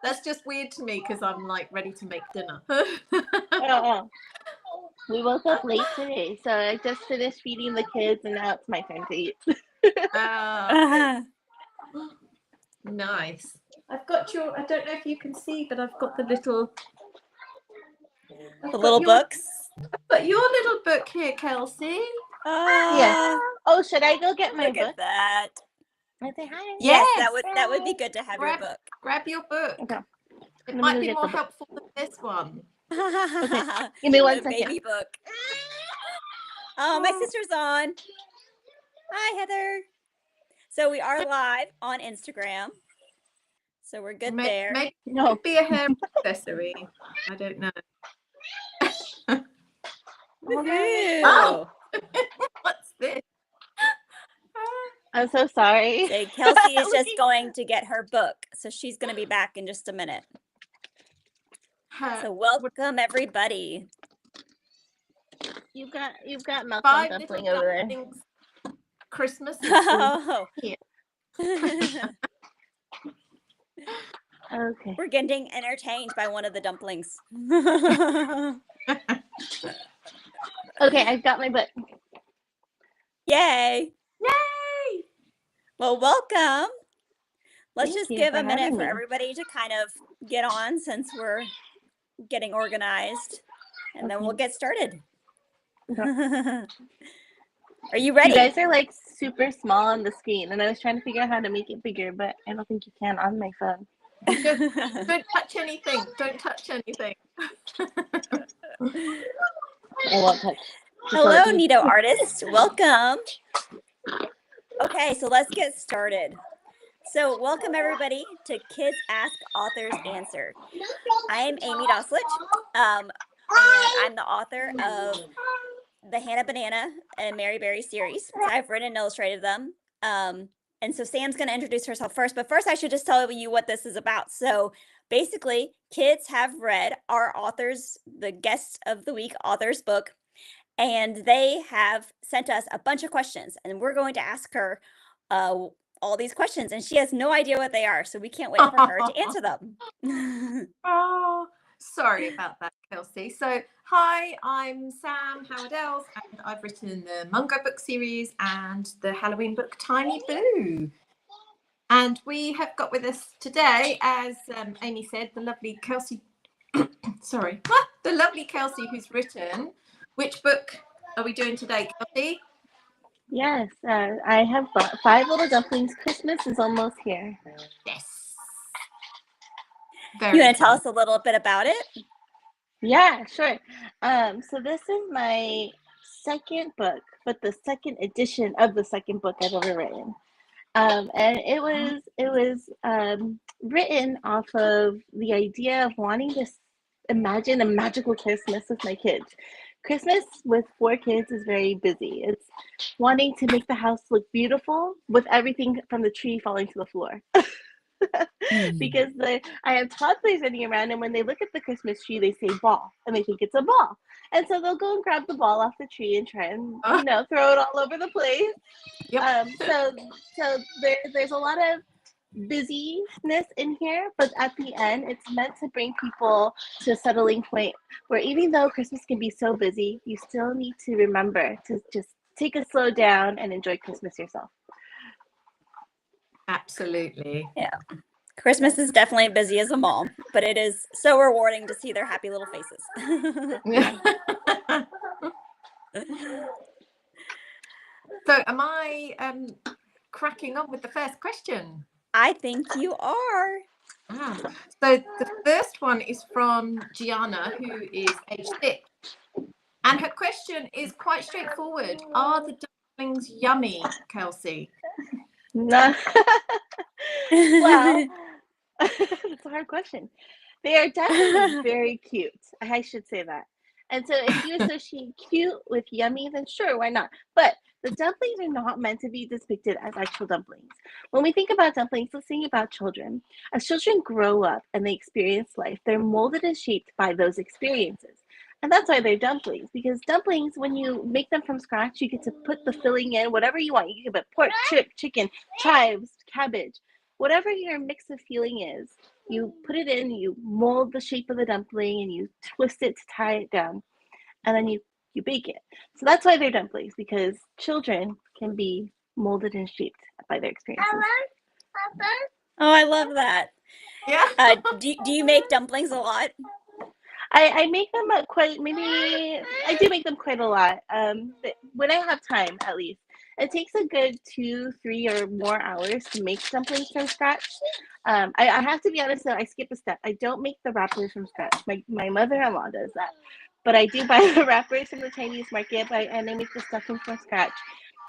That's just weird to me because I'm like ready to make dinner. Oh, we woke up late today, so I just finished feeding the kids, and now it's my turn to eat. Nice. I've got your, I don't know if you can see, but I've got the little books. I've got your little book here, Kelsey. Yeah. Oh, should I go get my Look book? at that. I say hi. Yes, that would be good to have your book. Grab your book. Okay. It might be more helpful than this one. Okay. Give me 1 second. Baby book. Oh, my sister's on. Hi, Heather. So we are live on Instagram. So we're good there. Maybe it be a hair accessory. I don't know. Oh. What's this? I'm so sorry. So Kelsey is just going to get her book. So she's going to be back in just a minute. So welcome everybody. You've got Malcolm Dumpling over there. Christmas is here. Okay. We're getting entertained by one of the dumplings. Okay, I've got my book. Yay! Yay! Well, welcome. Let's Thank just you give for a minute having for me. everybody to kind of get on since we're getting organized, and then we'll get started. Are you ready? You guys are like super small on the screen, and I was trying to figure out how to make it bigger, but I don't think you can on my phone. Don't touch anything. Don't touch anything. I won't touch. Hello, Nito artists. Welcome. Okay, so let's get started. So welcome everybody to Kids Ask Authors Answer. I am Amy Doslich, and I'm the author of the Hannah Banana and Mary Berry series. So I've written and illustrated them. And so Sam's going to introduce herself first, but first I should just tell you what this is about. So basically, kids have read our authors, the guest of the week author's book, and they have sent us a bunch of questions, and we're going to ask her all these questions, and she has no idea what they are, so we can't wait for her to answer them. Oh, sorry about that, Kelsey. So, hi, I'm Sam Howard-Els, and I've written the Mungo book series and the Halloween book Tiny Boo. And we have got with us today, as Amy said, the lovely Kelsey. Sorry, the lovely Kelsey, who's written. Which book are we doing today, Kelsey? Yes, I have 5 Little Dumplings. Christmas is almost here. Yes. You want to tell us a little bit about it? Yeah, sure. So this is my second book, but the second edition of the second book I've ever written. And it was written off of the idea of wanting to imagine a magical Christmas with my kids. Christmas with 4 kids is very busy. It's wanting to make the house look beautiful with everything from the tree falling to the floor. Because I have toddlers running around, and when they look at the Christmas tree, they say ball, and they think it's a ball. And so they'll go and grab the ball off the tree and try and, throw it all over the place. Yep. So there's a lot of busyness in here, but at the end, it's meant to bring people to a settling point where even though Christmas can be so busy, you still need to remember to just take a slow down and enjoy Christmas yourself. Absolutely. Yeah. Christmas is definitely busy as a mom, but it is so rewarding to see their happy little faces. So am I cracking on with the first question? I think you are. So the first one is from Gianna, who is age 6. And her question is quite straightforward. Are the dumplings yummy, Kelsey? No. Well, it's a hard question. They are definitely very cute. I should say that. And so if you associate cute with yummy, then sure, why not? But the dumplings are not meant to be depicted as actual dumplings. When we think about dumplings, let's think about children. As children grow up and they experience life, they're molded and shaped by those experiences. And that's why they're dumplings, because dumplings, when you make them from scratch, you get to put the filling in, whatever you want. You can put pork, chicken, chives, cabbage. whatever your mix of filling is, you put it in, you mold the shape of the dumpling, and you twist it to tie it down, and then you bake it. So that's why they're dumplings, because children can be molded and shaped by their experiences. Oh, I love that. Yeah. Do you make dumplings a lot? I make them I do make them quite a lot. But when I have time, at least. It takes a good 2, 3 or more hours to make dumplings from scratch. I have to be honest though, I skip a step. I don't make the wrappers from scratch. My mother-in-law does that. But I do buy the wrappers from the Chinese market, and I make the stuffing from scratch.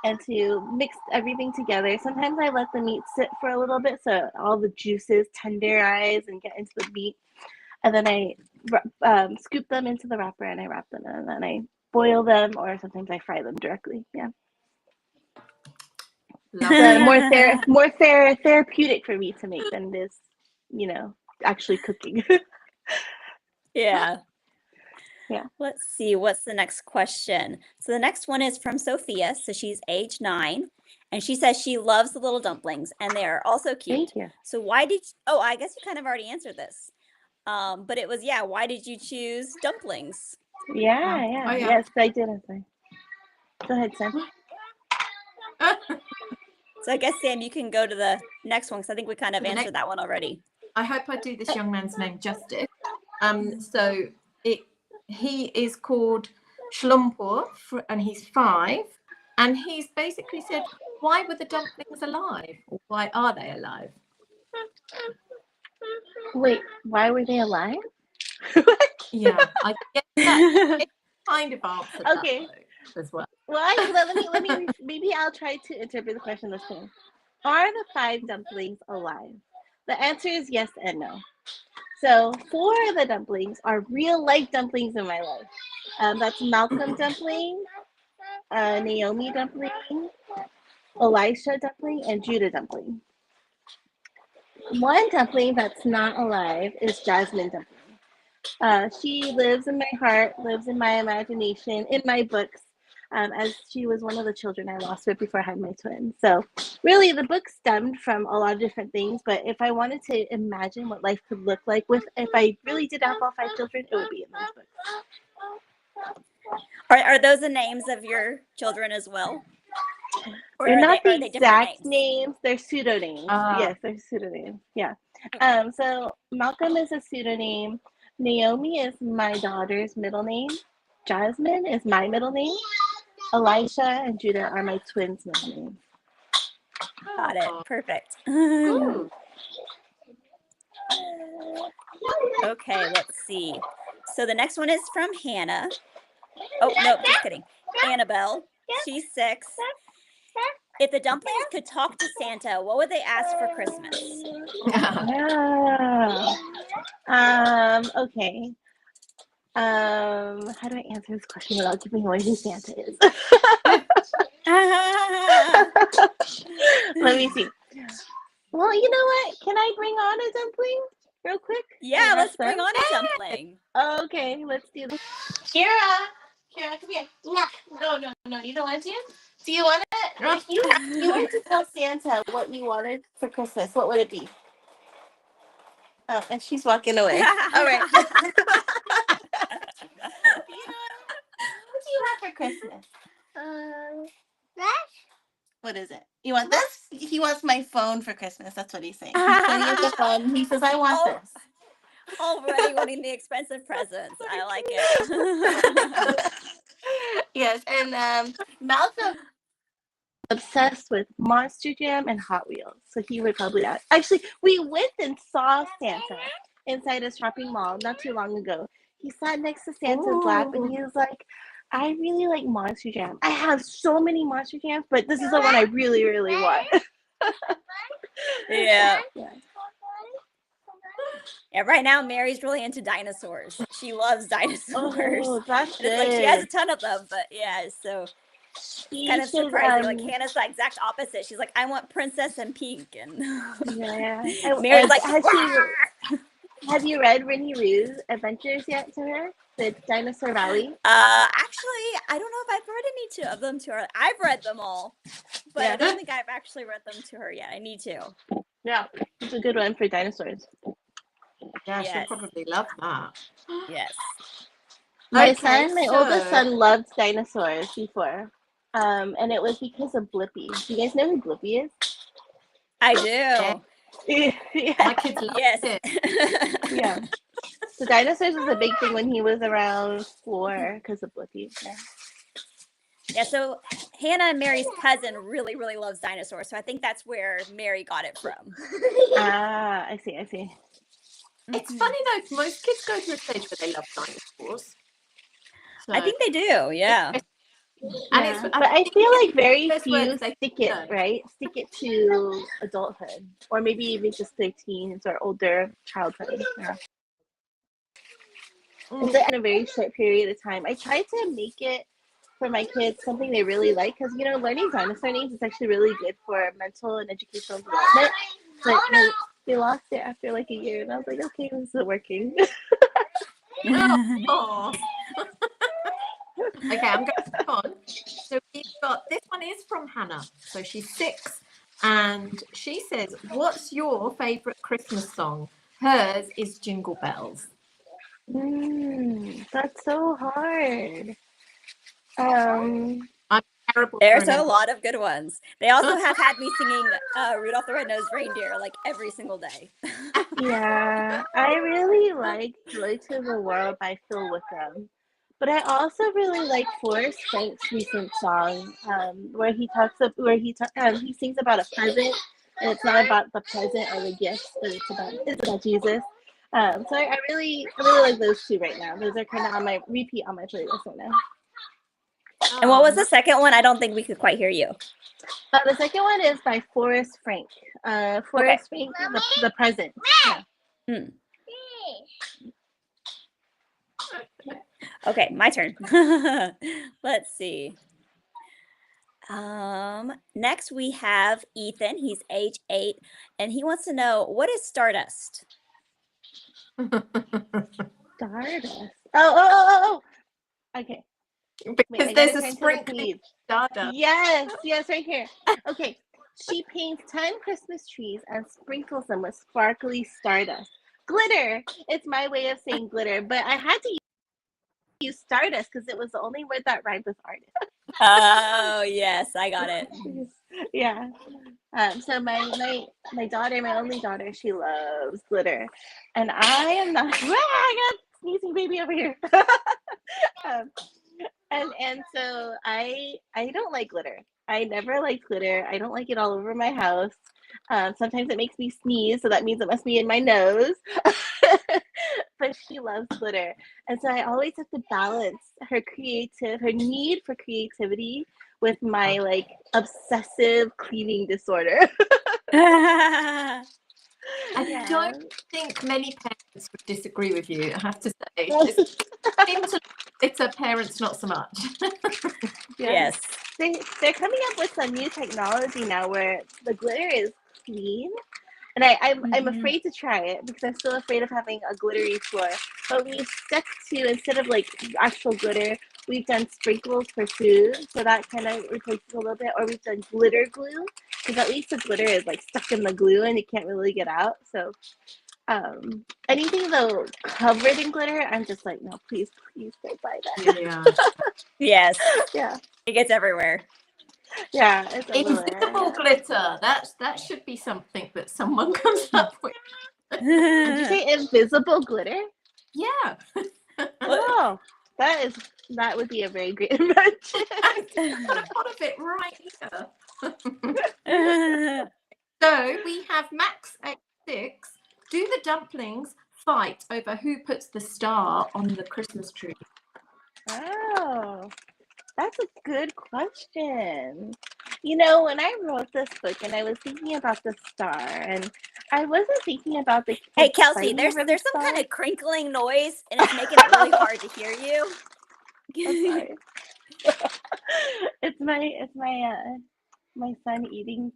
And to mix everything together, sometimes I let the meat sit for a little bit so all the juices tenderize and get into the meat. And then I scoop them into the wrapper and I wrap them, and then I boil them, or sometimes I fry them directly. Yeah. More therapeutic for me to make than it is, actually cooking. Yeah. Yeah. Let's see, what's the next question? So the next one is from Sophia. So she's age 9, and she says she loves the little dumplings, and they are also cute. Thank you. So I guess you kind of already answered this. But it was, why did you choose dumplings? Yeah. Oh, yeah. Yes, I did. Go ahead, Sam. So I guess, Sam, you can go to the next one, because I think we kind of answered that one already. I hope I do this young man's name justice. So he is called Schlumpur, and he's 5, and he's basically said, why were the dumplings alive, or why are they alive? Wait, why were they alive? Yeah, I guess that kind of answered Okay. that as well. Well, let me maybe I'll try to interpret the question this way. Are the 5 dumplings alive? The answer is yes and no. So 4 of the dumplings are real life dumplings in my life. That's Malcolm dumpling, Naomi dumpling, Elisha dumpling, and Judah dumpling. One dumpling that's not alive is Jasmine dumpling. She lives in my heart, lives in my imagination, in my books, as she was one of the children I lost right before I had my twins. So really the book stemmed from a lot of different things, but if I wanted to imagine what life could look like if I really did have all 5 children, it would be in those books. Are those the names of your children as well? Or they're not the they exact names. They're pseudonames. Yes, they're pseudonyms. Yeah. Okay. So Malcolm is a pseudonym. Naomi is my daughter's middle name. Jasmine is my middle name. Elisha and Judah are my twins' middle names. Got it. Perfect. Okay, let's see. So the next one is from Hannah. Oh, no, just kidding. Annabelle. She's 6. If the dumplings could talk to Santa, what would they ask for Christmas? Okay. How do I answer this question without giving away who Santa is? Let me see. Well, you know what? Can I bring on a dumpling real quick? Yeah, let's bring on a dumpling. Okay, let's do this. Kira, come here. No, you don't want to? Do you want to? If you wanted to tell Santa what you wanted for Christmas, what would it be? Oh, and she's walking away. All right. What do you have for Christmas? What is it? You want this? He wants my phone for Christmas. That's what he's saying. He's pointing at the phone. He says, I want this. Already wanting the expensive presents. I like it. Yes, and Malcolm obsessed with Monster Jam and Hot Wheels, so he would probably ask. Actually, we went and saw Santa inside a shopping mall not too long ago. He sat next to Santa's lap, and he was like, I really like Monster Jam. I have so many Monster Jams, but this is the one I really, really want. Yeah. Yeah, right now Mary's really into dinosaurs. She loves dinosaurs. Oh, that's good. It's like she has a ton of them, but yeah, so kind of surprising. Like Hannah's the exact opposite. She's like, I want princess and pink, and Mary's like, have you read Winnie Roo's Adventures yet to her? The Dinosaur Valley? Actually, I don't know if I've read any of them to her. I've read them all, but I don't think I've actually read them to her yet. I need to. Yeah, it's a good one for dinosaurs. Yeah, she'll Yes. probably love that. Yes. My Okay, oldest so son loved dinosaurs before. And it was because of Blippi. Do you guys know who Blippi is? I yeah, do. Yeah. my kids love Yes. it. Yeah. So dinosaurs was a big thing when he was around 4 because of Blippi. Yeah. Yeah, so Hannah and Mary's cousin really, really loves dinosaurs. So I think that's where Mary got it from. Ah, I see. It's Mhm. funny though, most kids go through a stage where they love dinosaurs. So, I think they do. Yeah. and it's, Yeah. I But I think feel it's like very those words few they stick it, learn. right? Stick it to adulthood. Or maybe even just their teens or older childhood. Yeah. It's in a very short period of time. I try to make it for my kids something they really like because learning dinosaur names is actually really good for mental and educational development. But they lost it after like a year, and I was like, okay, this isn't working. Oh. Okay, I'm going to move on. So we've got, this one is from Hannah. So she's 6 and she says, what's your favourite Christmas song? Hers is Jingle Bells. That's so hard. Um, I'm terrible to There's a remember. lot of good ones. They also have had me singing Rudolph the Red-Nosed Reindeer like every single day. yeah, I really like Joy to the World by Phil Wickham. But I also really like Forrest Frank's recent song, where he sings about a present, and it's not about the present or the gifts, but it's about Jesus. So I really like those two right now. Those are kind of on my repeat on my playlist right now. And what was Oh, the second one? I don't think we could quite hear you. The second one is by Forrest Frank. Forrest Frank, the present. Yeah. Hmm. Okay, my turn. Let's see. Next we have Ethan. He's age 8, and he wants to know, what is Stardust? Stardust. Oh. Okay. Wait, because I there's gotta a turn to the sprinkling page. Stardust. Yes, right here. Okay. She paints 10 Christmas trees and sprinkles them with sparkly stardust. Glitter. It's my way of saying glitter, but I had to use stardust because it was the only word that rhymed with artist. Oh, yes, I got it. Yeah. So my daughter, my only daughter, she loves glitter, and I am not. I got sneezing baby over here. um, and so I don't like glitter. I never liked glitter. I don't like it all over my house. Sometimes it makes me sneeze, so that means it must be in my nose. But she loves glitter, and so I always have to balance her need for creativity with my like obsessive cleaning disorder. I Yeah. don't think many parents would disagree with you, I have to say. It seems to glitter parents not so much. Yeah. Yes. They're coming up with some new technology now where the glitter is clean. And I'm afraid to try it because I'm still afraid of having a glittery floor. But we've stuck to, instead of like actual glitter, we've done sprinkles for food. So that kind of replaces a little bit. Or we've done glitter glue because at least the glitter is like stuck in the glue and it can't really get out. So anything though covered in glitter, I'm just like, no, please don't buy that. Yeah. Yes. Yeah. It gets everywhere. Yeah, it's Invisible glitter. That should be something that someone comes up with. Did you say invisible glitter? Yeah. Oh, that would be a very great invention. I've got a lot of it right here. So we have Max at 6. Do the dumplings fight over who puts the star on the Christmas tree? Oh, that's a good question. When I wrote this book and I was thinking about the star, and I wasn't thinking about the kids Hey, Kelsey, fighting there's over the some kind star. of crinkling noise, and it's making it really hard to hear you. I'm sorry. My son eating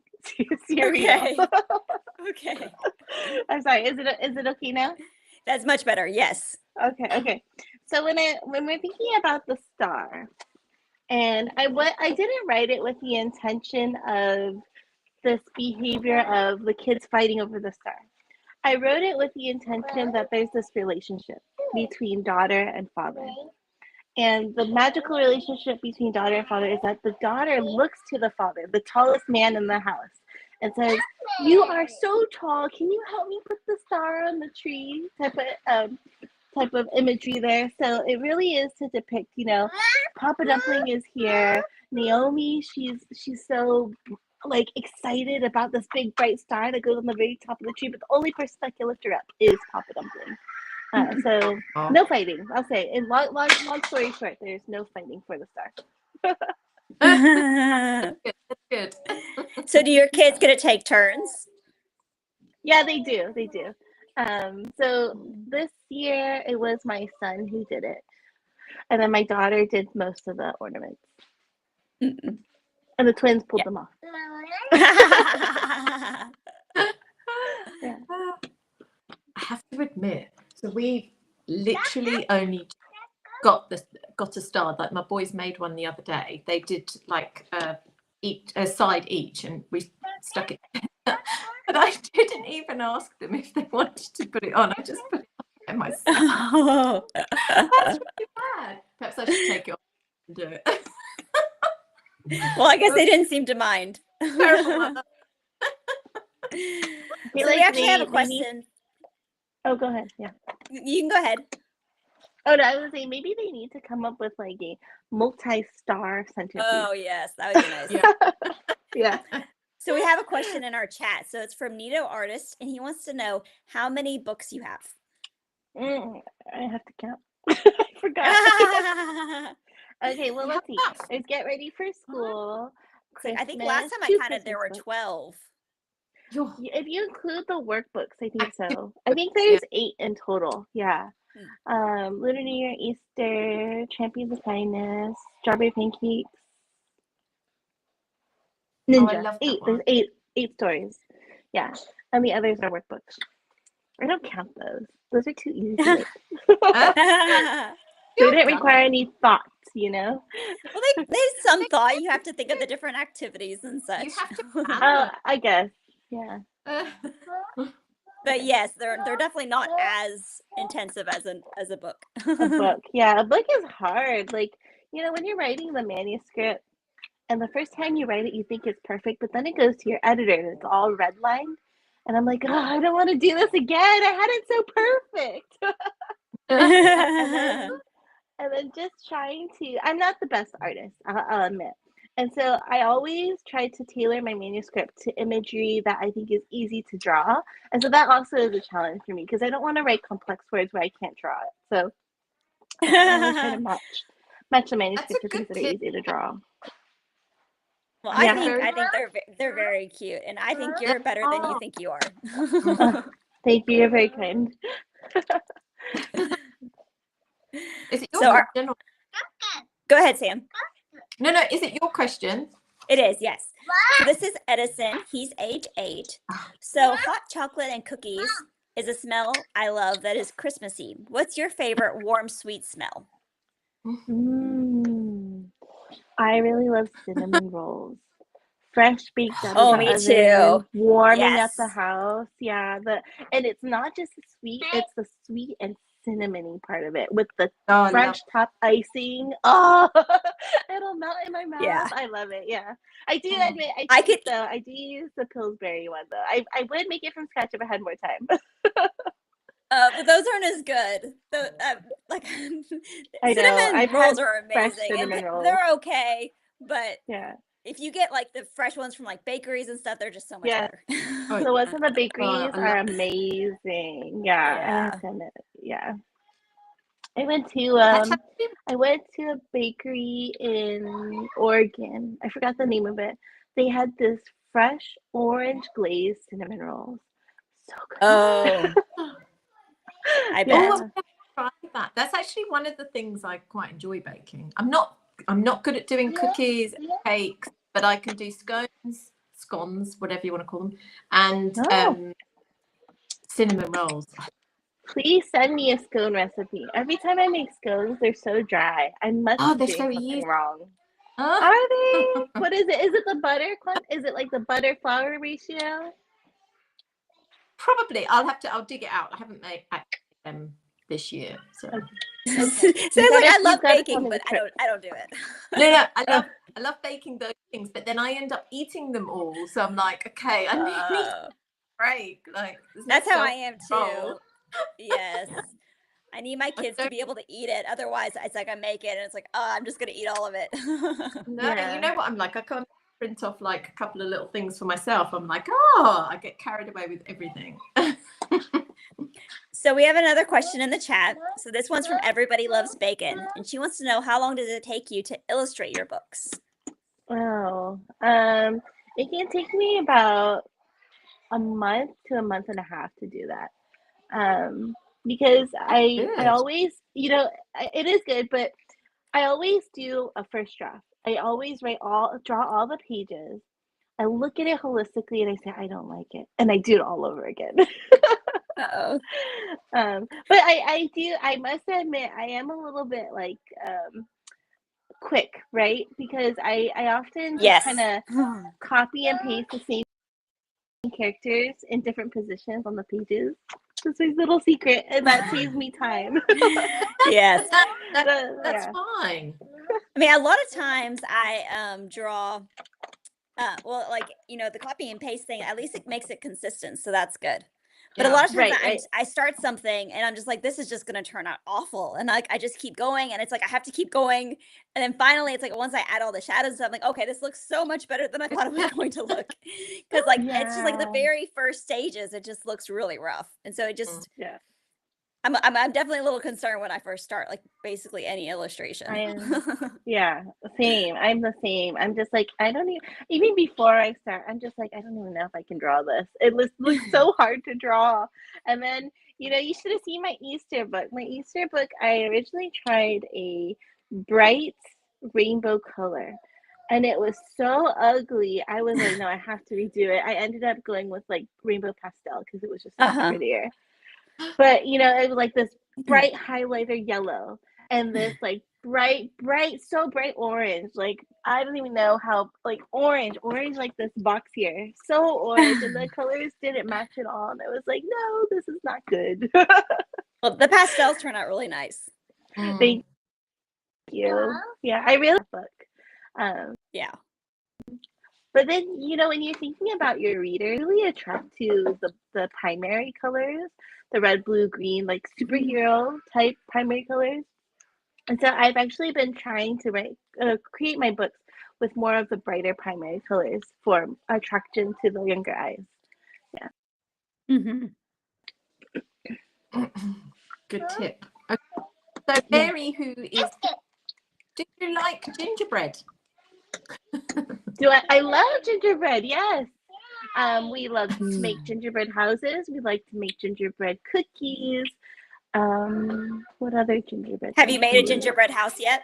cereal. Okay. Okay. I'm sorry. Is it okay now? That's much better. Yes. Okay. So when we're thinking about the star, and I didn't write it with the intention of this behavior of the kids fighting over the star. I wrote it with the intention that there's this relationship between daughter and father. And the magical relationship between daughter and father is that the daughter looks to the father, the tallest man in the house, and says, "You are so tall. Can you help me put the star on the tree?" Type of imagery there. So it really is to depict, Papa Dumpling is here. Naomi, she's so like excited about this big bright star that goes on the very top of the tree, but the only person that can lift her up is Papa Dumpling. So no fighting, I'll say. In long story short, there's no fighting for the star. That's good. So do your kids get to take turns? Yeah, they do. So this year it was my son who did it, and then my daughter did most of the ornaments, and the twins pulled them off. Yeah. I have to admit, so we literally only got a star. Like my boys made one the other day. They did like a side each, and we stuck it. But I didn't even ask them if they wanted to put it on. I just put it on myself. Oh. That's really bad. Perhaps I should take it off and do it. Well, I guess they didn't seem to mind. Terrible mother. So we actually have a question. Oh, go ahead. Yeah. You can go ahead. Oh, no, I was saying maybe they need to come up with like a multi-star centerpiece. Oh, yes. That would be nice. Yeah. So we have a question in our chat. So it's from Nito Artist, and he wants to know how many books you have. I have to count. I forgot. Okay, well, let's see. There's Get Ready for School. I think last time I counted there were 12. If you include the workbooks, I think so. I think there's 8 in total. Yeah. Lunar New Year, Easter, Champions of Kindness, Strawberry Pancakes, Ninja. I love that 8. one. There's 8 stories. Yeah. And the others are workbooks. I don't count those. Those are too easy to make. They didn't require any thoughts, Well, there's some thought. You have to think of the different activities and such. You have to Oh, I guess. Yeah. But yes, they're definitely not as intensive as a book. A book. Yeah, a book is hard. Like, when you're writing the manuscript and the first time you write it, you think it's perfect, but then it goes to your editor and it's all redlined. And I'm like, oh, I don't want to do this again. I had it so perfect. and then just trying to, I'm not the best artist, I'll admit. And so I always try to tailor my manuscript to imagery that I think is easy to draw. And so that also is a challenge for me because I don't want to write complex words where I can't draw it. So I always try to match the manuscript to things that are easy to draw. Well, I think they're very cute, and I think you're better than you think you are. Thank you. You're very kind. Is it your question? Go ahead, Sam. No. Is it your question? It is, yes. So this is Edison. He's age 8. So hot chocolate and cookies is a smell I love that is Christmassy. What's your favorite warm, sweet smell? I really love cinnamon rolls. Fresh baked out Oh, of the me oven, too. warming up the house. Yeah, and it's not just the sweet; it's the sweet and cinnamony part of it with the French top icing. Oh, it'll melt in my mouth. Yeah. I love it. Yeah, I do admit I do use the Pillsbury one though. I would make it from scratch if I had more time. But those aren't as good. Cinnamon rolls are amazing. Cinnamon rolls. They're okay, but yeah. If you get like the fresh ones from like bakeries and stuff, they're just so much better. The ones from the bakeries are amazing. Yeah. Yeah. I went to a bakery in Oregon. I forgot the name of it. They had this fresh orange glazed cinnamon rolls. So good. Oh. I bet. I've never tried that. That's actually one of the things I quite enjoy baking. I'm not good at doing cookies, cakes, but I can do scones, whatever you want to call them, and cinnamon rolls. Please send me a scone recipe. Every time I make scones, they're so dry. I must be doing something wrong. Are they? What is it? Is it the butter? Is it like the butter flour ratio? Probably. I'll dig it out. I haven't made them this year, so. Okay. Sounds like I love tell baking, me but the I don't do it. No, I love baking those things, but then I end up eating them all. So I'm like, okay, I need a break. Like, That's how I am too. Yes. I need my kids to be able to eat it. Otherwise, it's like I make it and it's like, oh, I'm just going to eat all of it. No, Yeah. you know what I'm like? I can't print off like a couple of little things for myself. I'm like, oh, I get carried away with everything. So we have another question in the chat. So this one's from Everybody Loves Bacon. And she wants to know, how long does it take you to illustrate your books? Oh, it can take me about a month to a month and a half to do that. Because I always, it is good, but I always do a first draft. I always draw all the pages. I look at it holistically and I say, I don't like it. And I do it all over again. Uh-oh. But I must admit, I am a little bit like, quick, right? Because I often just kind of copy and paste the same characters in different positions on the pages. That's my little secret, and that saves me time. Yes. That's fine. I mean, a lot of times I draw, well, like, the copy and paste thing, at least it makes it consistent. So that's good. But a lot of times I start something and I'm just like, this is just going to turn out awful. And I just keep going and it's like, I have to keep going. And then finally it's like, once I add all the shadows and stuff, I'm like, okay, this looks so much better than I thought it was going to look. Cause like, it's just like the very first stages, it just looks really rough. And so it just, I'm definitely a little concerned when I first start, like basically any illustration. Same. I'm the same. I'm just like, I don't even before I start, I'm just like, I don't even know if I can draw this. It looks so hard to draw. And then, you should have seen my Easter book. My Easter book, I originally tried a bright rainbow color. And it was so ugly. I was like, no, I have to redo it. I ended up going with like rainbow pastel because it was just so prettier. But it was like this bright highlighter yellow and this like bright orange. Like I don't even know how, like orange like this box here, so orange, and the colors didn't match at all. And I was like, no, this is not good. Well, the pastels turn out really nice. Thank you. Yeah, I really like the book. Yeah. But then, when you're thinking about your reader, really attract to the primary colors, the red, blue, green, like superhero type primary colors. And so I've actually been trying to create my books with more of the brighter primary colors for attraction to the younger eyes. Yeah. Good tip. Okay. So Mary, do you like gingerbread? I love gingerbread, yes. We love to make gingerbread houses. We like to make gingerbread cookies. What other gingerbread? Have you made a gingerbread house yet?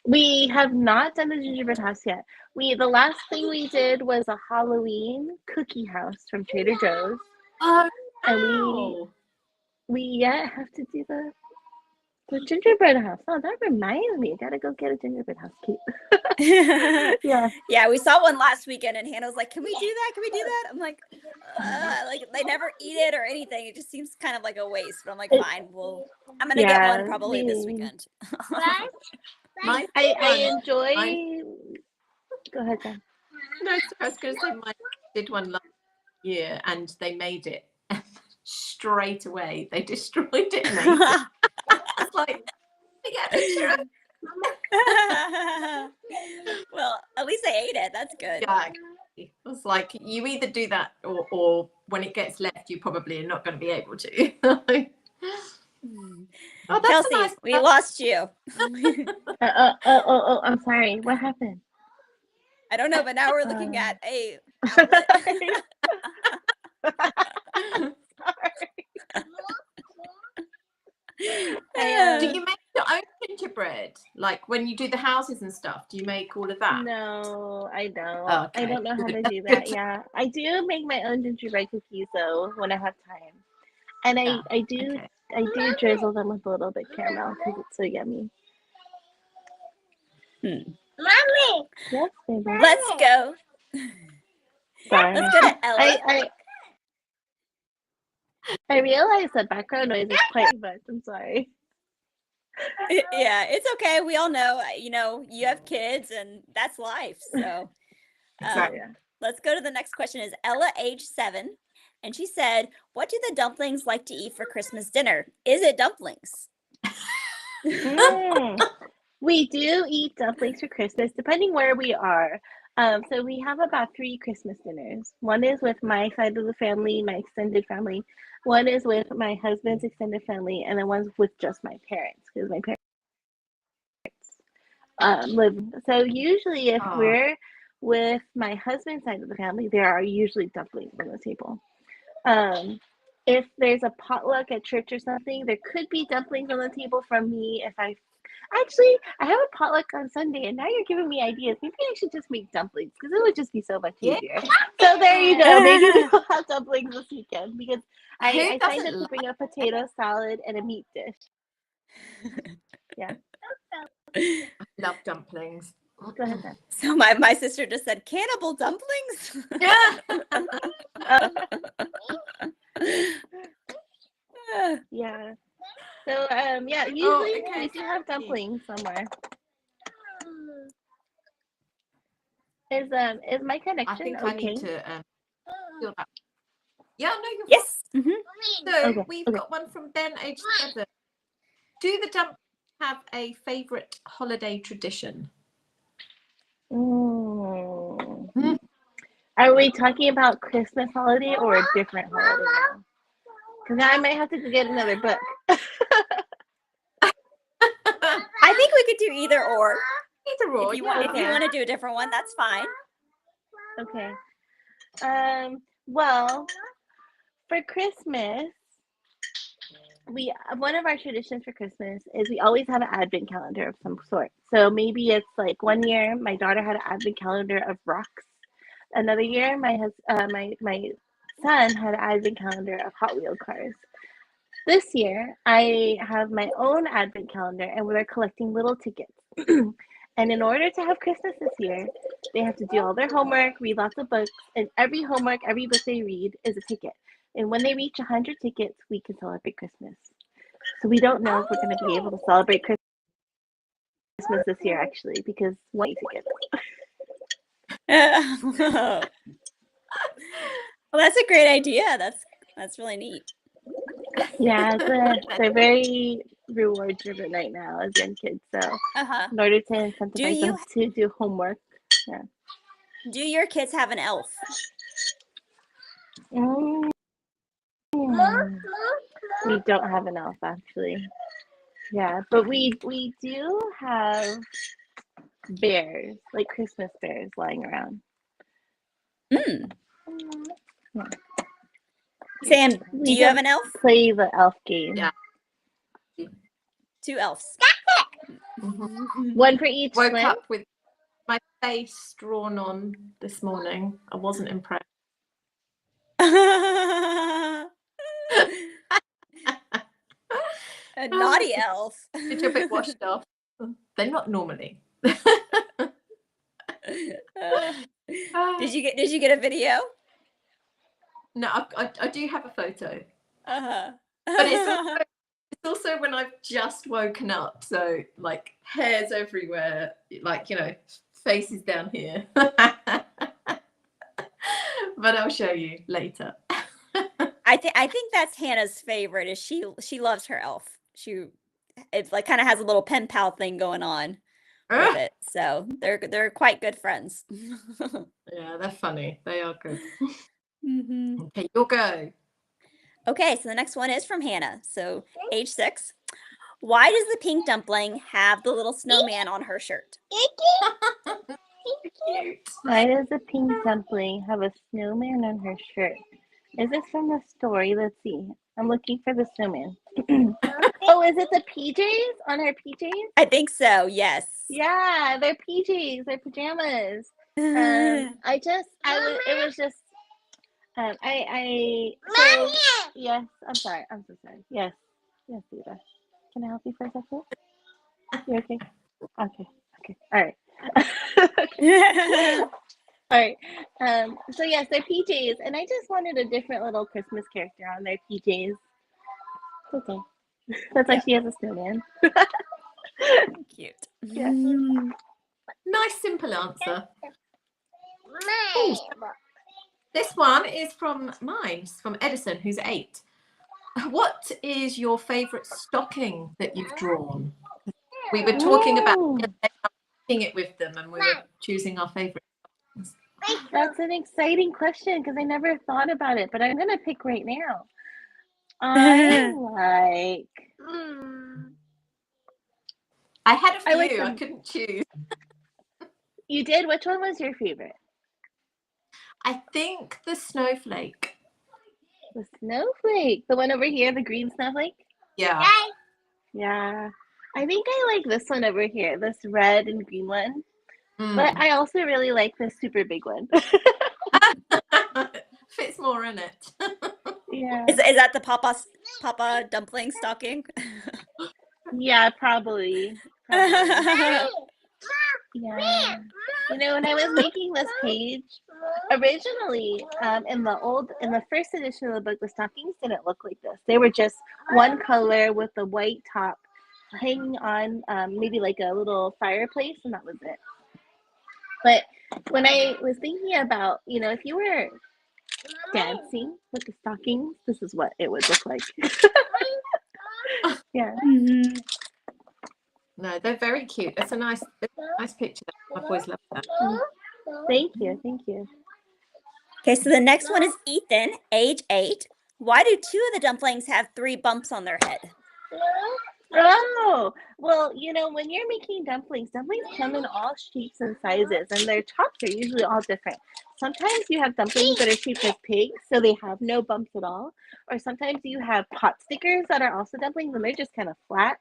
We have not done the gingerbread house yet. The last thing we did was a Halloween cookie house from Trader Joe's. Oh, and we have to do the gingerbread house. Oh, that reminds me. I gotta go get a gingerbread house cake. Yeah, we saw one last weekend and Hannah was like, can we do that? Can we do that? I'm like, they never eat it or anything. It just seems kind of like a waste. But I'm like, fine, I'm gonna get one probably this weekend. I enjoy. Go ahead, Sam. No, I was going to say mine did one last year and they made it straight away. They destroyed it and ate it. I was like, get a picture of well, at least they ate it. That's good. Yeah, it was like, you either do that or when it gets left, you probably are not going to be able to. Oh, Kelsey, nice we lost you. I'm sorry. What happened? I don't know, but now we're looking at a outlet. Do you make your own gingerbread? Like when you do the houses and stuff, do you make all of that? No, I don't. Oh, okay. I don't know how to do that. Yeah, I do make my own gingerbread cookies though when I have time, and I do drizzle them with a little bit caramel because it's so yummy. Mommy. Yes, baby. Let's go. Sorry. Let's go to Ella. I realize the background noise is quite much. I'm sorry. Yeah, it's okay. We all know, you have kids and that's life. So Exactly. let's go to the next question. Is Ella, age 7, and she said, "What do the dumplings like to eat for Christmas dinner? Is it dumplings?" We do eat dumplings for Christmas, depending where we are. So we have about 3 Christmas dinners. One is with my side of the family, my extended family. One is with my husband's extended family, and then one's with just my parents, because my parents live. So usually, if we're with my husband's side of the family, there are usually dumplings on the table. If there's a potluck at church or something, there could be dumplings on the table from me. I have a potluck on Sunday, and now you're giving me ideas. Maybe I should just make dumplings because it would just be so much easier. So there you go. Maybe we'll have dumplings this weekend because I signed up to bring a potato salad and a meat dish. Yeah. I love dumplings. Go ahead, Sam. So my sister just said cannibal dumplings. Yeah. So yeah, usually we do have dumplings somewhere. Is my connection I think okay? I need to feel that. Yeah, no, you're Yes. fine. So we've got one from Ben, age 7. Do the dumplings have a favorite holiday tradition? Are we talking about Christmas holiday or a different holiday? Because I might have to go get another book. I think we could do either or. Either or. If you want to do a different one, that's fine. Okay. Well, for Christmas, one of our traditions for Christmas is we always have an advent calendar of some sort. So maybe it's like one year my daughter had an advent calendar of rocks. Another year my son had an advent calendar of Hot Wheel cars. This year I have my own advent calendar and we're collecting little tickets. And in order to have Christmas this year, they have to do all their homework, read lots of books, and every book they read is a ticket. And when they reach 100 tickets, we can celebrate Christmas. So we don't know if we're going to be able to celebrate Christmas this year, actually, because one ticket. Well, that's a great idea. That's really neat. Yeah, they're very reward driven right now as young kids. So in order to incentivize them to do homework, yeah. Do your kids have an elf? We don't have an elf actually. Yeah, but we do have bears, like Christmas bears, lying around. Yeah. Sam, do you have an elf? Play the elf game. Yeah. 2 elves. One for each. Woke up with my face drawn on this morning. I wasn't impressed. A naughty elf. It's a bit washed off. They're not normally. Did you get a video? No, I do have a photo. But it's also when I've just woken up, so like hairs everywhere, like faces down here. But I'll show you later. I think that's Hannah's favorite. Is she loves her elf. It's like kind of has a little pen pal thing going on with it. So they're quite good friends. Yeah, they're funny. They are good. Okay, you'll go. Okay, so the next one is from Hannah. So age 6. Why does the pink dumpling have the little snowman on her shirt? Cute. Why does the pink dumpling have a snowman on her shirt? Is this from the story? Let's see. I'm looking for the snowman. Oh, is it the PJs on her PJs? I think so, yes. Yeah, they're PJs, they're pajamas. Yes, I'm sorry. I'm so sorry. Yes, Lita. Can I help you for a second? You okay? Okay. All right. All right. So yes, they're PJs, and I just wanted a different little Christmas character on their PJs. Okay. That's why she has a snowman. Cute. Yeah. Nice, simple answer. Ooh, this one is from mine. It's from Edison, who's 8. What is your favourite stocking that you've drawn? We were talking about making it with them, and we were choosing our favourite. That's an exciting question because I never thought about it, but I'm gonna pick right now. I had a few. like I couldn't choose. You did? Which one was your favorite? I think the snowflake. The snowflake. The one over here, the green snowflake? Yeah. Yeah. I think I like this one over here, this red and green one. But I also really like this super big one. Fits more in it. Yeah. Is that the Papa dumpling stocking? Yeah, probably. Yeah. You know, when I was making this page, originally, in the first edition of the book, the stockings didn't look like this. They were just one color with a white top hanging on maybe like a little fireplace, and that was it. But when I was thinking about, you know, if you were dancing with the stockings, this is what it would look like. Yeah. Mm-hmm. No, they're very cute. It's a nice picture. I've always loved that. Thank you. Thank you. Okay, so the next one is Ethan, age 8. Why do 2 of the dumplings have 3 bumps on their head? Oh, well, you know, when you're making dumplings come in all shapes and sizes, and their tops are usually all different. Sometimes you have dumplings that are shaped as pigs, so they have no bumps at all. Or sometimes you have pot stickers that are also dumplings, and they're just kind of flat.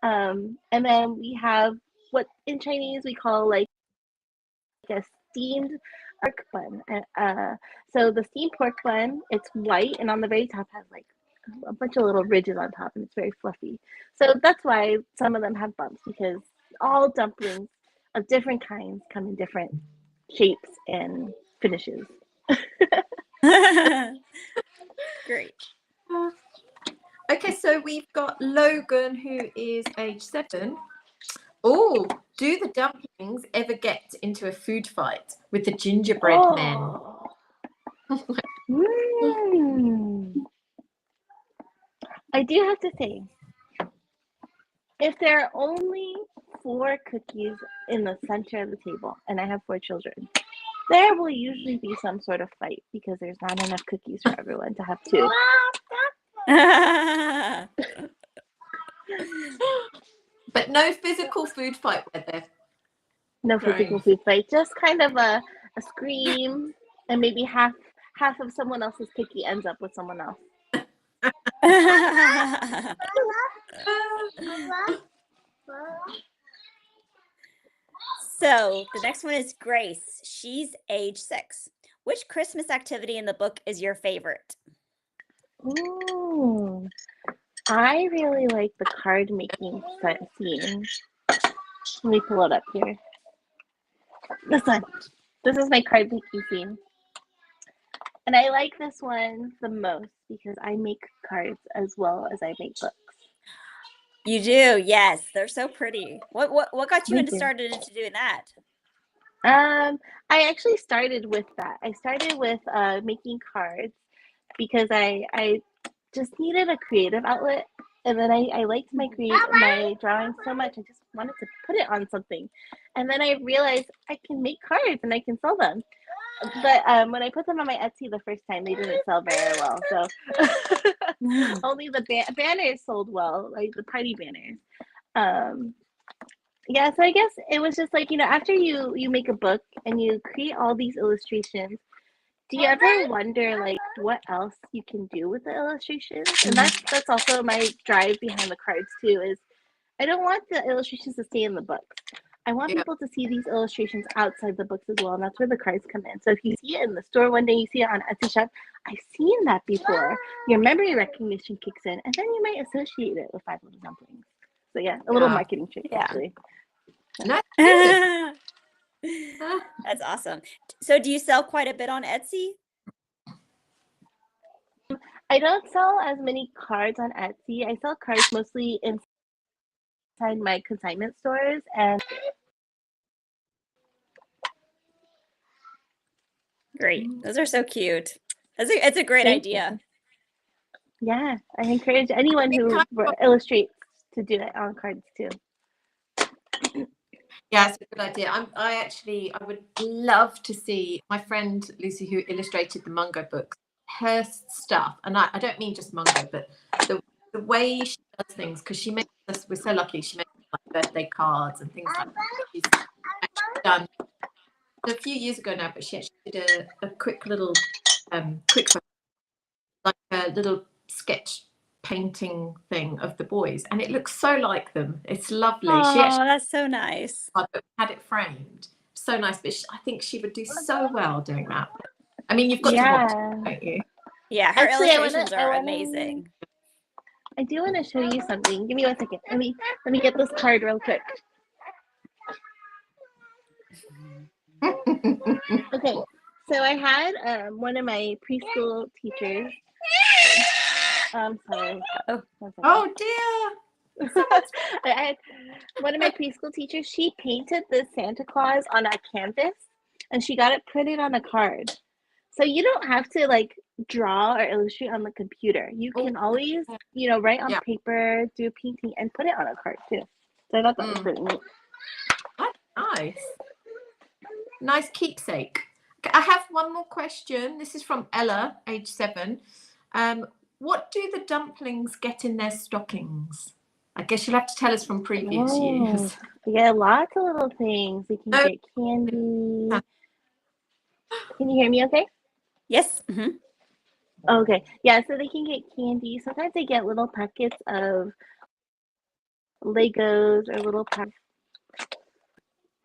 And then we have what in Chinese we call like a steamed pork bun. So the steamed pork bun, it's white, and on the very top has like a bunch of little ridges on top, and it's very fluffy. So that's why some of them have bumps, because all dumplings of different kinds come in different shapes and finishes. Great. Okay, so we've got Logan, who is age 7. Oh, do the dumplings ever get into a food fight with the gingerbread men? I do have to say, if there are only 4 cookies in the center of the table, and I have 4 children, there will usually be some sort of fight because there's not enough cookies for everyone to have 2. But no physical food fight, were there? No physical food fight, just kind of a scream, and maybe half of someone else's cookie ends up with someone else. So the next one is Grace. She's age 6. Which Christmas activity in the book is your favorite? Ooh, I really like the card making scene. Let me pull it up here. This one. This is my card making scene. And I like this one the most because I make cards as well as I make books. You do, yes. They're so pretty. What got you started into doing that? I actually started with that. I started with making cards because I just needed a creative outlet, and then I liked my drawing so much. I just wanted to put it on something, and then I realized I can make cards and I can sell them. But when I put them on my Etsy the first time, they didn't sell very well. So only the banners sold well, like the party banners. Yeah, so I guess it was just like, you know, after you make a book and you create all these illustrations, do you ever wonder like what else you can do with the illustrations? And that's also my drive behind the cards too, is I don't want the illustrations to stay in the books. I want people to see these illustrations outside the books as well, and that's where the cards come in. So if you see it in the store one day, you see it on Etsy shop, I've seen that before. Your memory recognition kicks in, and then you might associate it with 5 Little Dumplings. So yeah, a little marketing trick actually. Nice. That's awesome. So do you sell quite a bit on Etsy? I don't sell as many cards on Etsy. I sell cards mostly inside my consignment stores, and Great. Those are so cute. It's a great thank you. idea. Yeah, I encourage anyone who Kind illustrates to do it on cards too. Yeah, it's a good idea. I would love to see my friend Lucy, who illustrated the Mungo books, her stuff. And I don't mean just Mungo, but the way she does things, because she makes us, we're so lucky, she makes like birthday cards and things like that. She's actually done a few years ago now, but she actually did a quick little, like a little sketch painting thing of the boys, and it looks so like them. It's lovely. Oh, She actually that's so nice. had it framed. So nice, but I think she would do so well doing that. I mean, you've got to Yeah. want to, don't you? Yeah, her Actually, illustrations are amazing. I do want to show you something. Give me 1 second. Let me get this card real quick. Okay, so I had one of my preschool teachers. Sorry. Oh dear. I had one of my preschool teachers. She painted the Santa Claus on a canvas, and she got it printed on a card. So you don't have to like draw or illustrate on the computer. You can always, write on paper, do a painting, and put it on a card too. So I thought that was really neat. That's nice. Nice keepsake. Okay, I have one more question. This is from Ella, age 7. What do the dumplings get in their stockings? I guess you'll have to tell us from previous years. Yeah, lots of little things. They can get candy. Can you hear me okay? Yes. Mm-hmm. Okay. Yeah, so they can get candy. Sometimes they get little packets of Legos or little packets.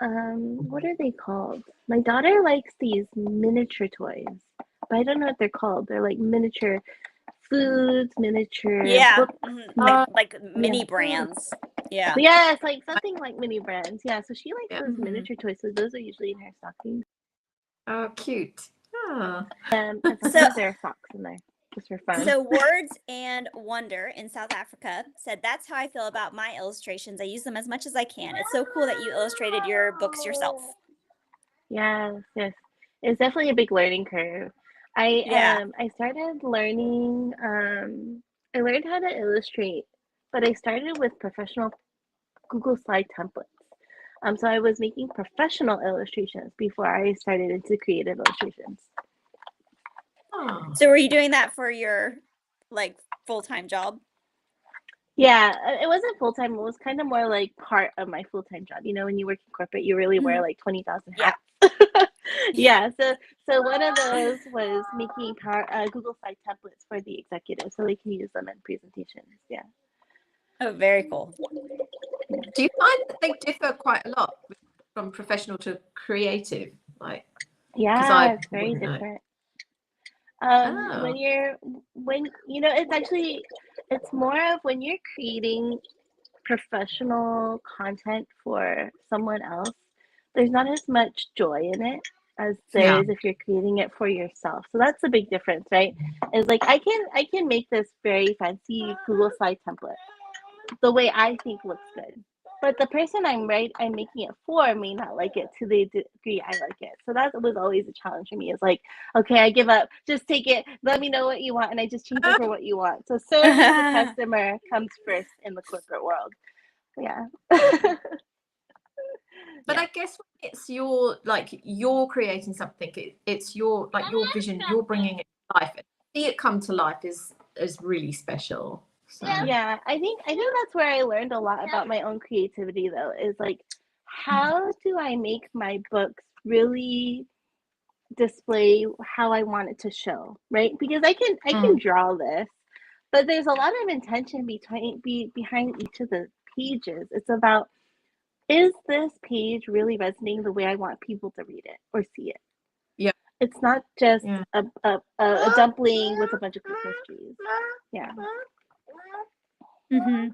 What are they called? My daughter likes these miniature toys, but I don't know what they're called. They're like miniature foods, miniature books. Like mini brands. Yeah. Yeah, it's like something like mini brands. Yeah, so she likes those miniature toys. So those are usually in her stockings. Oh, cute. Oh. And sometimes there are socks in there just for fun. So Words and Wonder in South Africa said, that's how I feel about my illustrations. I use them as much as I can. It's so cool that you illustrated your books yourself. Yes. It's definitely a big learning curve. I started learning, I learned how to illustrate, but I started with professional Google slide templates. So I was making professional illustrations before I started into creative illustrations. Oh. So were you doing that for your like full-time job? Yeah, it wasn't full-time. It was kind of more like part of my full-time job. When you work in corporate, you really wear like 20,000 hats. Yeah, so one of those was making Google slide templates for the executives so they can use them in presentations. Yeah. Oh, very cool. Do you find that they differ quite a lot from professional to creative? Yeah, it's very different. It's more of when you're creating professional content for someone else, there's not as much joy in it as there is if you're creating it for yourself. So that's the big difference, right? It's like I can make this very fancy Google slide template the way I think looks good. But the person I'm making it for may not like it to the degree I like it. So that was always a challenge for me. It's like, okay, I give up. Just take it. Let me know what you want, and I just change it for what you want. So serving the customer comes first in the corporate world. Yeah. But I guess when it's you're creating something, it's your vision, you're bringing it to life. See it come to life is really special. So. Yeah, I think that's where I learned a lot about my own creativity, though, is like, how do I make my books really display how I want it to show, right? Because I can draw this, but there's a lot of intention behind each of the pages. It's about, is this page really resonating the way I want people to read it or see it? Yeah. It's not just a dumpling with a bunch of Christmas trees. Yeah. Mm-hmm.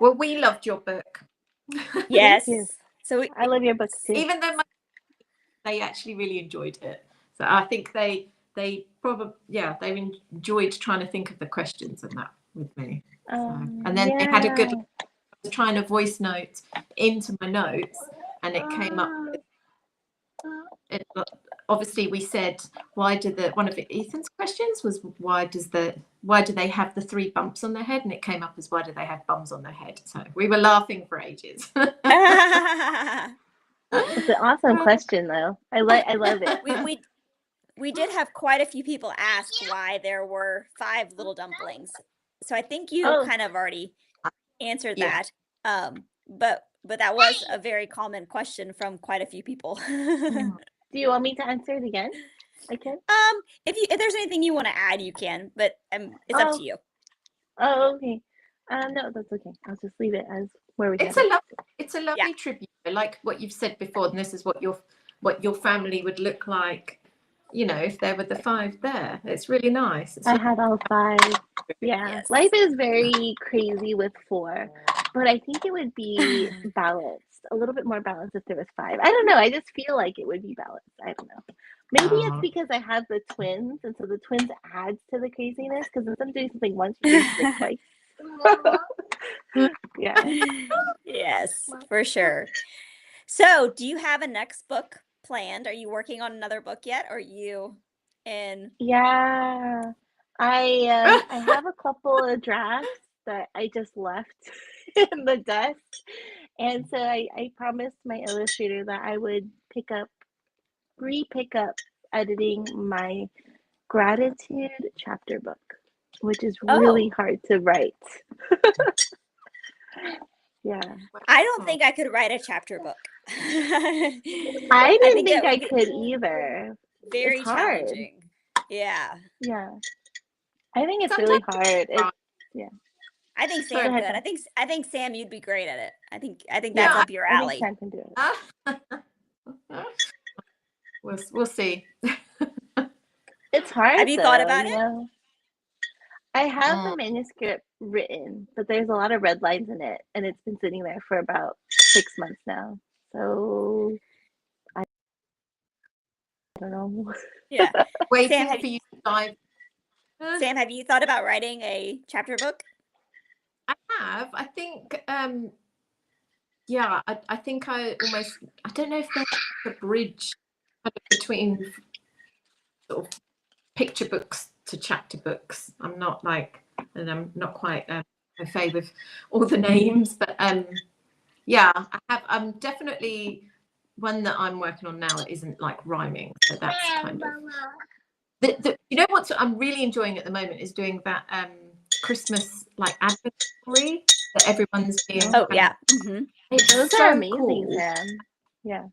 Well, we loved your book. Yes. So I love your books too. even though they actually really enjoyed it. So I think they probably, they enjoyed trying to think of the questions and that with me. And then they had a good, I was trying to voice note into my notes, and it came up with, obviously we said, why do one of Ethan's questions was, why do they have the 3 bumps on their head? And it came up as, why do they have bums on their head? So we were laughing for ages. It's an awesome question, though. I love it. We did have quite a few people ask why there were 5 little dumplings. So I think you kind of already answered that. But that was a very common question from quite a few people. Do you want me to answer it again? I can. If there's anything you want to add, you can. But it's up to you. Oh, okay. No, that's okay. I'll just leave it as where we. It's a lovely tribute, like what you've said before. And this is what your family would look like, if there were the 5 there. It's really nice. I had all 5. Yeah, yes. Life is very crazy with 4, but I think it would be balanced, a little bit more balanced if there was 5. I don't know. I just feel like it would be balanced. I don't know. Maybe it's because I have the twins, and so the twins adds to the craziness. Because instead of doing something once, you do something twice. Yeah. Yes, for sure. So, do you have a next book planned? Are you working on another book yet? Or are you in? Yeah, I have a couple of drafts that I just left in the desk, and so I promised my illustrator that I would pick up editing my gratitude chapter book, which is really hard to write. Yeah. I don't think I could write a chapter book. I didn't think I could either. Very challenging. Yeah. Yeah. I think it's really hard. I think Sam could. I think Sam, you'd be great at it. I think that's up your alley. I think Sam can do it. We'll see. It's hard. Have you thought about it? I have the manuscript written, but there's a lot of red lines in it, and it's been sitting there for about 6 months now. So I don't know. Yeah. Waiting for you to dive. Sam, have you thought about writing a chapter book? I have. I think. I think I don't know if there's a bridge between sort of picture books to chapter books. I'm not quite au fait with all the names, but I have. I'm definitely one that I'm working on now. It isn't like rhyming, so that's kind of. You know what I'm really enjoying at the moment is doing that Christmas like advent story that everyone's being. Oh yeah, those are amazing, Sam. Yeah,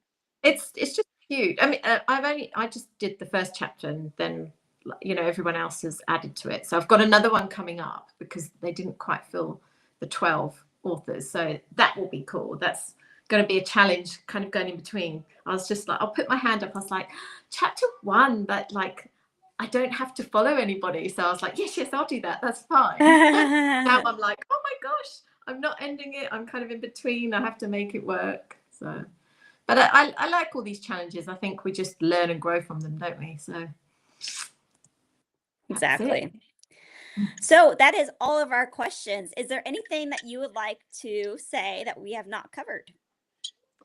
it's just cute. I mean, I just did the first chapter, and then everyone else has added to it. So I've got another one coming up because they didn't quite fill the 12 authors. So that will be cool. That's going to be a challenge, kind of going in between. I was just like, I'll put my hand up. I was like, chapter 1, but like I don't have to follow anybody. So I was like, yes, I'll do that. That's fine. Now I'm like, oh my gosh, I'm not ending it. I'm kind of in between. I have to make it work. So, but I like all these challenges. I think we just learn and grow from them, don't we? So. Exactly. So that is all of our questions. Is there anything that you would like to say that we have not covered?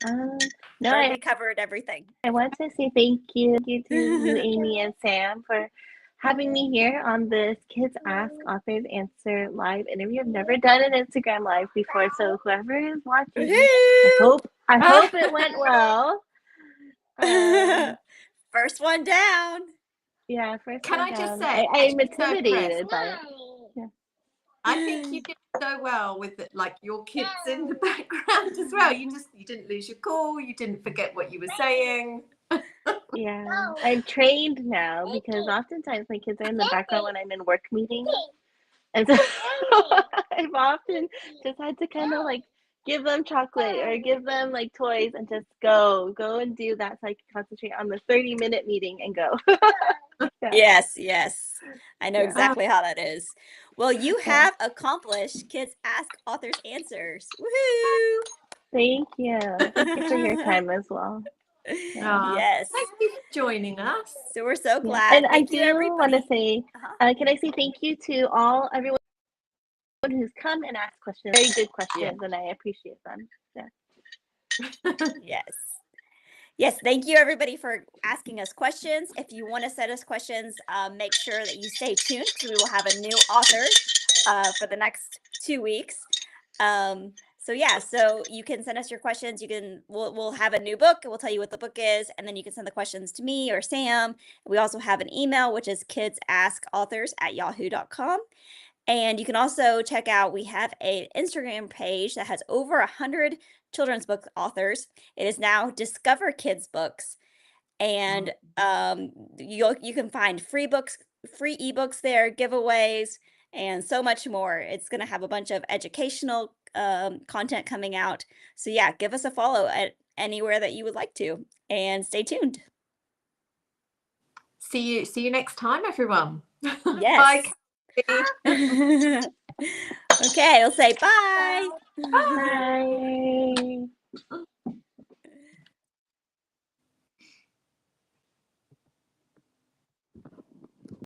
No, we covered everything. I want to say thank you to you, Amy and Sam, for having me here on this Kids Ask Authors Answer live interview. I've never done an Instagram live before, so whoever is watching, I hope it went well. First one down. Yeah, first. Can I just say, I'm intimidated by it. Yeah. I think you did so well with your kids in the background as well. You didn't lose your cool. You didn't forget what you were saying. Yeah, I'm trained now because oftentimes my kids are in the background when I'm in work meetings, and so I've often just had to kind of like give them chocolate or give them like toys and just go and do that so I can concentrate on the 30-minute meeting and go. Yeah. Yes. I know exactly how that is. Well, you have accomplished Kids Ask Authors Answers. Woohoo! Thank you. Thank you for your time as well. Yes. Thank you for joining us. So we're so Yeah. glad. And Thank I you, do want everybody. to say, can I say thank you to everyone who's come and asked questions. Very good questions, and I appreciate them. Yeah. Yes. Yes, thank you everybody for asking us questions. If you want to send us questions, make sure that you stay tuned because we will have a new author for the next 2 weeks. So yeah, so you can send us your questions. We'll have a new book. We'll tell you what the book is, and then you can send the questions to me or Sam. We also have an email, which is kidsasksauthors@yahoo.com. And you can also check out, we have an Instagram page that has over 100 children's book authors. It is now Discover Kids Books. And you can find free books, free ebooks there, giveaways, and so much more. It's going to have a bunch of educational content coming out. So yeah, give us a follow at anywhere that you would like to, and stay tuned. See you next time, everyone. Yes. Bye. Okay, I'll say bye. Bye.